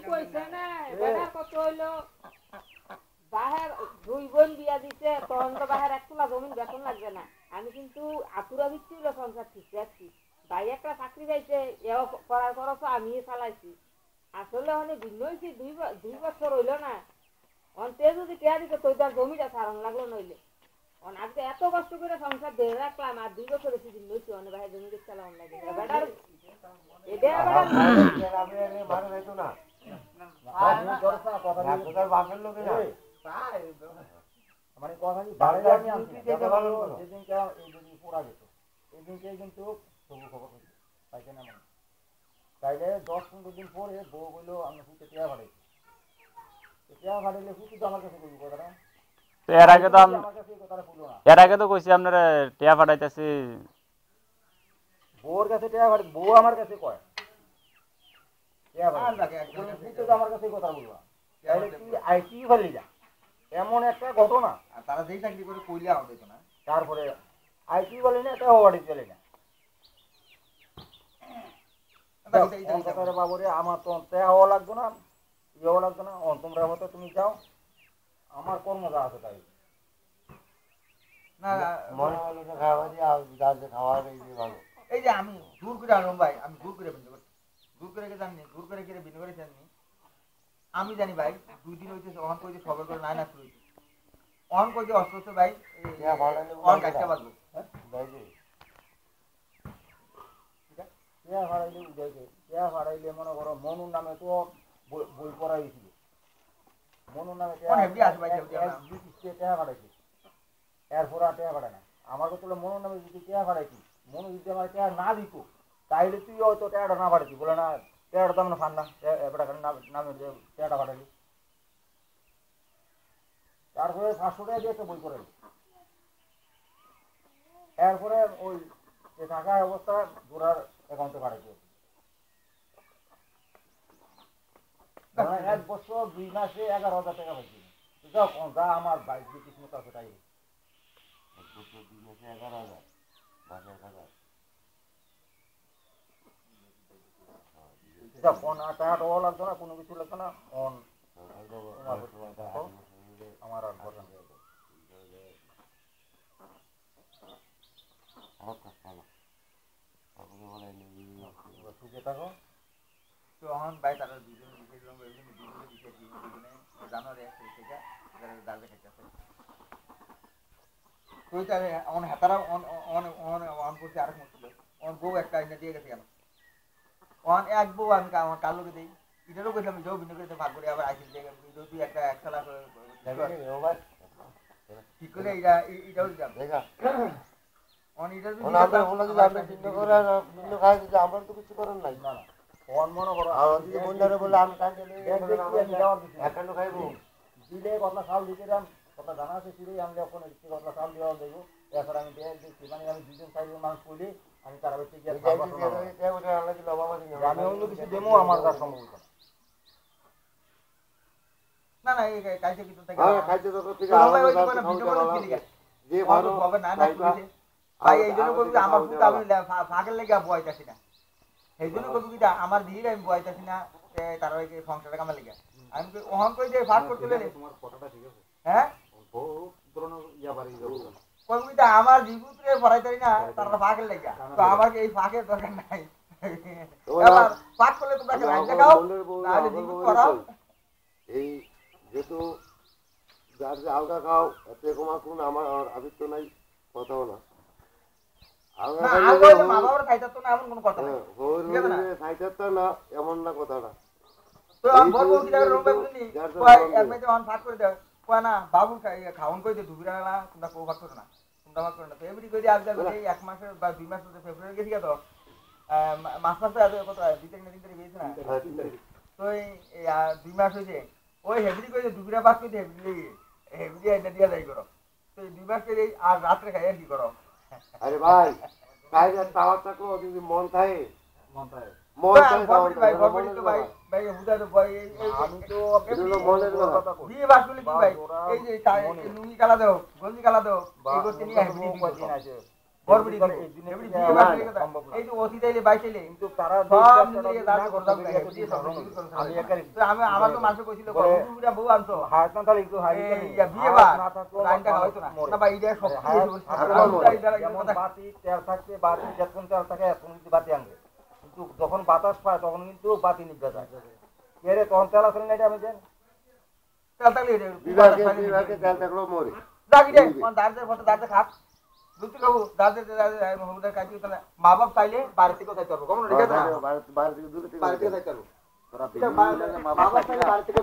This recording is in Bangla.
কইছে না বেটা কত হইলো বাহির দুই বোন বিয়া দিছে তখন তো বাহির এক তোলা জমি বেতন লাগবে না আমি কিন্তু আতুরা বিচ্ছি হলো সংসার ঠিক আছি ভাই একটা চাকরি পাইছে এও করার খরচ আমি চালাইছি আসলে অনেক ভিন্ন হয়েছি 2 বছর হইলো না অন্তে যদি টিয়া দিতে তো তার জমিটা সারণ লাগলো নইলে আজকে এত কষ্ট করে সংসার ধরে রাখলাম আর 2 বছর বেশি দিন হয়েছে অনেক ভাই জমি দেখতে চালাম লাগে বেটার এটা আবার মারা যাইতো না বাপের লোকে না মানে কথা কি বাড়ি আমি আনছি যেদিন কে এই যদি পড়া গেছে এদিনকে কিন্তু সবু খবর পাইছে না মানে তাইলে 10-15 দিন পরে বউ বললো আমি ফুটে টিয়া ভাড়াইছি টিয়া ভাড়াইলে ফুটে তো আমার কাছে কইবো কথাটা তো এর আগে তো কইছি আপনারা টিয়া পাঠাইতেছি বউর কাছে টিয়া ভাড়াই বউ আমার কাছে কয় টিয়া ভাড়াই ফুটে তো আমার কাছে কথা বলবো তাইলে কি আইটি ভালি যা এমন একটা ঘটনা আর তারা যেই চাকরি করে কইলে আউট হইতো না তারপরে আইটি বলে না এটা ওয়ার্ডে চলে না বাবুরে আমার তো তেও লাগতো না ইয়েও লাগতো না তোমরা হতো তুমি যাও আমার কর্ম যা আছে তাই না মনে হলো যে খাওয়া দিয়ে যাচ্ছে খাওয়া ভালো এই যে আমি দূর করে আনলাম ভাই আমি দূর করে বিন্দু করছি দূর করে কে জানি দূর করে কে বিন্দু করে জানি আমি জানি ভাই 2 দিন হইতেছে অন কইতে খবর করে নাই না তুই অন কইতে অস্ত্র ভাই অন কাটতে পারবো ভাই জি টিয়া ভাড়াইলে উঠেছে টিয়া ভাড়াইলে মনে করো মনুর নামে তো বই পড়া হয়েছিল মনুর নামে টিয়া ভাড়াইছে এরপর আর টিয়া ভাড়ায় না আমার কথা মনুর নামে যদি টিয়া ভাড়াইছি মনু যদি আমার টিয়া না দিত তাইলে তুই হয়তো টিয়াটা না ভাড়াইছি বলে না টিয়াটা তো আমরা ফান না এবার নামে টিয়াটা ভাড়াইলি তারপরে 500 টাকা দিয়ে একটা বই পড়াইল এরপরে ওই যে টাকা অবস্থা জোড়ার অ্যাকাউন্টে পাঠাইছে 1 বছর 2 মাসে 11,000 টাকা পাইছি যাও যা আমার বাইক দিয়ে কিসমত আছে তাই 1 বছর 2 মাসে 11,000 মাসে 1,000 এটা কোন টাকা লাগতো না কোনো কিছু লাগতো না অন আমার আর বলেন আমার কাছে আপনি বলেন সুখে থাকো তো এখন ভাই তারা দুজন বিশেষ রঙ দুজনে বিশেষ দুজনে জানুয়ারি 1 তারিখ থেকে দাঁড় দেখাইতেছে তুই তাহলে অন হাতারা অন করতে আরেক মুশকিল অন বউ একটা আইনা দিয়ে গেছে কেন অন এক বউ আমি আমার কালোকে দেই এটারও কইলাম আমি যাও বিন্দু করে ভাগ করে আবার আইসিল দিয়ে তুই একটা 1 লাখ ঠিক করে এটাও যাব দেখা অন এটা যদি আমরা বলা যে আমরা চিন্তা করে বিন্দু খাই যে আমরা তো কিছু করার নাই না ফোন মনে করো যদি বন্ধারে বলে আমি কাজ দিলে একান্ন খাইবো দিলে কথা চাল দিতে দাম কথা জানা আছে সিরে আমি যখন কথা চাল দেওয়া দেব এরপর আমি দিয়ে মানে আমি 2 জন 4 জন মানুষ কইলে আমি তার বেশি গিয়ে আমি অন্য কিছু দেবো আমার যা সম্ভব না না এই কাজে কিন্তু থেকে খাইতে তো ঠিক আছে যে ভালো হবে না না ভাই এই জন্য বলছি আমার পুত আমি ফাঁকের লেগে বয়তাছি না এই জন্য কবি কি আমার দিলে আমি বয়তাছি না তার ওই সংসারটা কামার লেগে আমি ওহন কই যে ফাঁক করতে লেলে তোমার কথাটা ঠিক আছে হ্যাঁ বহুত ধরনের ইয়া বাড়ি যাবো কবি কি আমার বিভূতিরে পড়াইতারি না তার ফাঁকের লেগে তো আমার এই ফাঁকের দরকার নাই এবার ফাঁক করলে তোমরা লাইন দেখাও তাহলে বিভূত করাও এই যেহেতু যার যে আলগা খাও এতে কমা কোন আমার আবিত্য নাই কথাও না এমন না কথাটা বাবু খাওয়ান করে ঢুকিরা না তোমরা কেউ ভাগ করো না তোমরা ভাগ করো না তো এমনি করে আজ 1 মাসের বা 2 মাস ফেব্রুয়ারি গেছি তো মাস মাসে কত 2 তারিখ 3 তারিখ গেছে না তো 2 মাস হয়েছে ওই হেভরি করে ঢুকিরা ভাগ করে হেভরি এটা দিয়া যাই করো তো 2 মাস করে আর রাত্রে খাই আর কি করো আরে ভাই কাইজা তাওয়া থাকো যদি মন থাকে ভাই ভাই হুদা তো ভাই আমি তো মনের কথা কই বিয়ে বাসগুলি কি ভাই এই যে লুঙ্গি কালা দাও গঞ্জি কালা দাও এই করতে নিয়ে হেভরি দিন আছে গড়বড়ি এই এই জিনিস বিয়ে না, বাড়ি কথা সম্ভব না। এই যে অতি তাইলে বাইচাইলে কিন্তু তারা সব মিলিয়ে দাঁড় করতে হবে আমি একাই আমি আমার তো মানুষ কইছিল বলে, বুড়া বউ আনছো হায়াত না তাহলে একটু হাই এই বিয়ে বা লাইনটা হয়তো না না ভাই এটা সব যেমন বাতি তেল থাকছে বাতি যখন তেল থাকে এখন কিন্তু বাতি আনবে কিন্তু যখন বাতাস পায় তখন কিন্তু বাতি নিভে যায় কে রে তখন তেল আসলে না এটা আমি জানি মা বাপ চাইলে বাইরে থেকে যাইতে পারবো কমন ঠিক আছে বাইরে থেকে দূরে থেকে বাইরে থেকে যাইতে পারবো তোরা বেশি মা বাপ চাইলে বাইরে থেকে